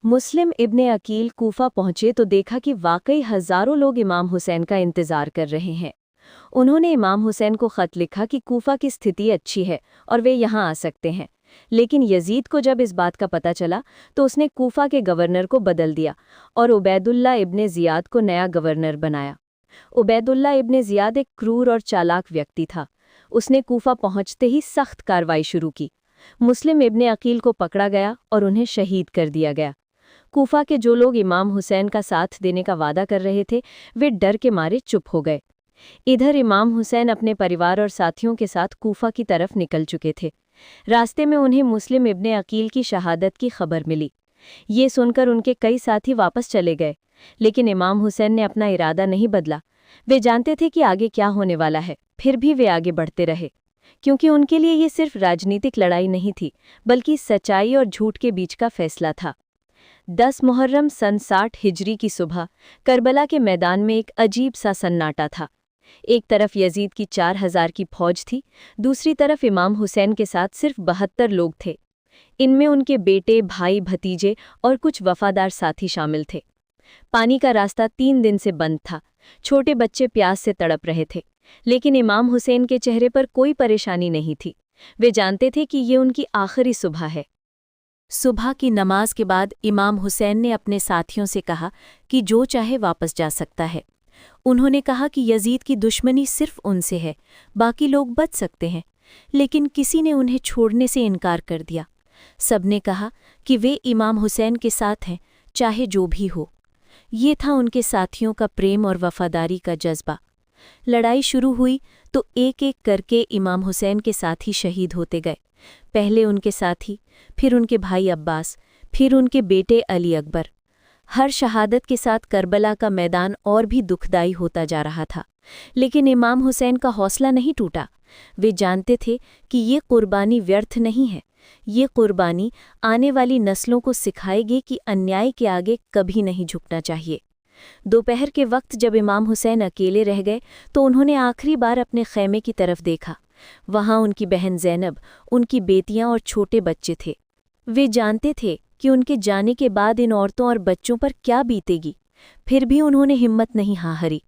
मुस्लिम इब्ने अकील कूफा पहुंचे तो देखा कि वाकई हजारों लोग इमाम हुसैन का इंतजार कर रहे हैं। उन्होंने इमाम हुसैन को खत लिखा कि कूफा की स्थिति अच्छी है और वे यहाँ आ सकते हैं। लेकिन यजीद को जब इस बात का पता चला तो उसने कूफा के गवर्नर को बदल दिया और उबैदुल्ला इब्ने जियाद को नया गवर्नर बनाया। उबैदुल्ला इब्ने जियाद एक क्रूर और चालाक व्यक्ति था। उसने कूफा पहुंचते ही सख्त कार्रवाई शुरू की। मुस्लिम इब्ने अकील को पकड़ा गया और उन्हें शहीद कर दिया गया। कूफा के जो लोग इमाम हुसैन का साथ देने का वादा कर रहे थे, वे डर के मारे चुप हो गए। इधर इमाम हुसैन अपने परिवार और साथियों के साथ कूफा की तरफ निकल चुके थे। रास्ते में उन्हें मुस्लिम इब्ने अकील की शहादत की खबर मिली। ये सुनकर उनके कई साथी वापस चले गए, लेकिन इमाम हुसैन ने अपना इरादा नहीं बदला। वे जानते थे कि आगे क्या होने वाला है, फिर भी वे आगे बढ़ते रहे, क्योंकि उनके लिए ये सिर्फ राजनीतिक लड़ाई नहीं थी, बल्कि सच्चाई और झूठ के बीच का फैसला था। 10 मुहर्रम सन 60 हिजरी की सुबह करबला के मैदान में एक अजीब सा सन्नाटा था। एक तरफ यजीद की 4000 की फौज थी, दूसरी तरफ इमाम हुसैन के साथ सिर्फ 72 लोग थे। इनमें उनके बेटे, भाई, भतीजे और कुछ वफादार साथी शामिल थे। पानी का रास्ता 3 दिन से बंद था। छोटे बच्चे प्यास से तड़प रहे थे, लेकिन इमाम हुसैन के चेहरे पर कोई परेशानी नहीं थी। वे जानते थे कि ये उनकी आखिरी सुबह है। सुबह की नमाज के बाद इमाम हुसैन ने अपने साथियों से कहा कि जो चाहे वापस जा सकता है। उन्होंने कहा कि यजीद की दुश्मनी सिर्फ उनसे है, बाकी लोग बच सकते हैं, लेकिन किसी ने उन्हें छोड़ने से इनकार कर दिया। सबने कहा कि वे इमाम हुसैन के साथ हैं, चाहे जो भी हो। ये था उनके साथियों का प्रेम और वफादारी का जज्बा। लड़ाई शुरू हुई तो एक एक करके इमाम हुसैन के साथी शहीद होते गए। पहले उनके साथी, फिर उनके भाई अब्बास, फिर उनके बेटे अली अकबर। हर शहादत के साथ करबला का मैदान और भी दुखदाई होता जा रहा था, लेकिन इमाम हुसैन का हौसला नहीं टूटा। वे जानते थे कि ये कुर्बानी व्यर्थ नहीं है। ये कुर्बानी आने वाली नस्लों को सिखाएगी कि अन्याय के आगे कभी नहीं झुकना चाहिए। दोपहर के वक्त जब इमाम हुसैन अकेले रह गए तो उन्होंने आखिरी बार अपने खैमे की तरफ देखा। वहाँ उनकी बहन ज़ैनब, उनकी बेटियां और छोटे बच्चे थे। वे जानते थे कि उनके जाने के बाद इन औरतों और बच्चों पर क्या बीतेगी, फिर भी उन्होंने हिम्मत नहीं हारी।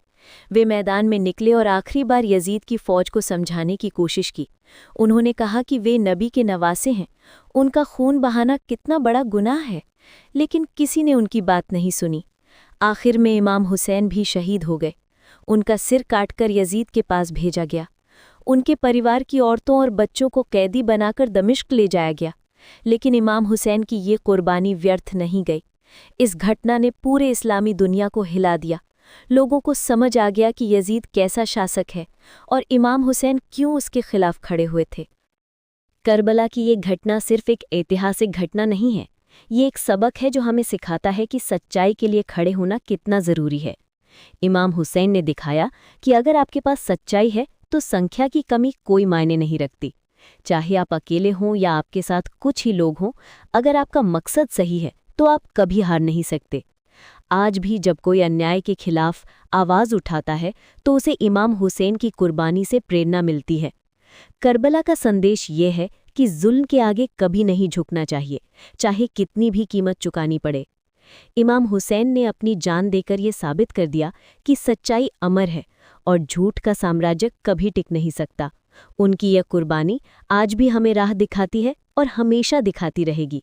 वे मैदान में निकले और आखिरी बार यजीद की फ़ौज को समझाने की कोशिश की। उन्होंने कहा कि वे नबी के नवासे हैं, उनका खून बहाना कितना बड़ा गुनाह है, लेकिन किसी ने उनकी बात नहीं सुनी। आखिर में इमाम हुसैन भी शहीद हो गए। उनका सिर काटकर यजीद के पास भेजा गया। उनके परिवार की औरतों और बच्चों को कैदी बनाकर दमिश्क ले जाया गया, लेकिन इमाम हुसैन की ये कुर्बानी व्यर्थ नहीं गई। इस घटना ने पूरे इस्लामी दुनिया को हिला दिया। लोगों को समझ आ गया कि यजीद कैसा शासक है और इमाम हुसैन क्यों उसके खिलाफ खड़े हुए थे। करबला की ये घटना सिर्फ एक ऐतिहासिक घटना नहीं है, ये एक सबक है जो हमें सिखाता है कि सच्चाई के लिए खड़े होना कितना ज़रूरी है। इमाम हुसैन ने दिखाया कि अगर आपके पास सच्चाई है तो संख्या की कमी कोई मायने नहीं रखती। चाहे आप अकेले हों या आपके साथ कुछ ही लोग हों, अगर आपका मकसद सही है तो आप कभी हार नहीं सकते। आज भी जब कोई अन्याय के खिलाफ आवाज़ उठाता है तो उसे इमाम हुसैन की कुर्बानी से प्रेरणा मिलती है। करबला का संदेश ये है कि जुल्म के आगे कभी नहीं झुकना चाहिए, चाहे कितनी भी कीमत चुकानी पड़े। इमाम हुसैन ने अपनी जान देकर ये साबित कर दिया कि सच्चाई अमर है और झूठ का साम्राज्य कभी टिक नहीं सकता। उनकी यह कुर्बानी आज भी हमें राह दिखाती है और हमेशा दिखाती रहेगी।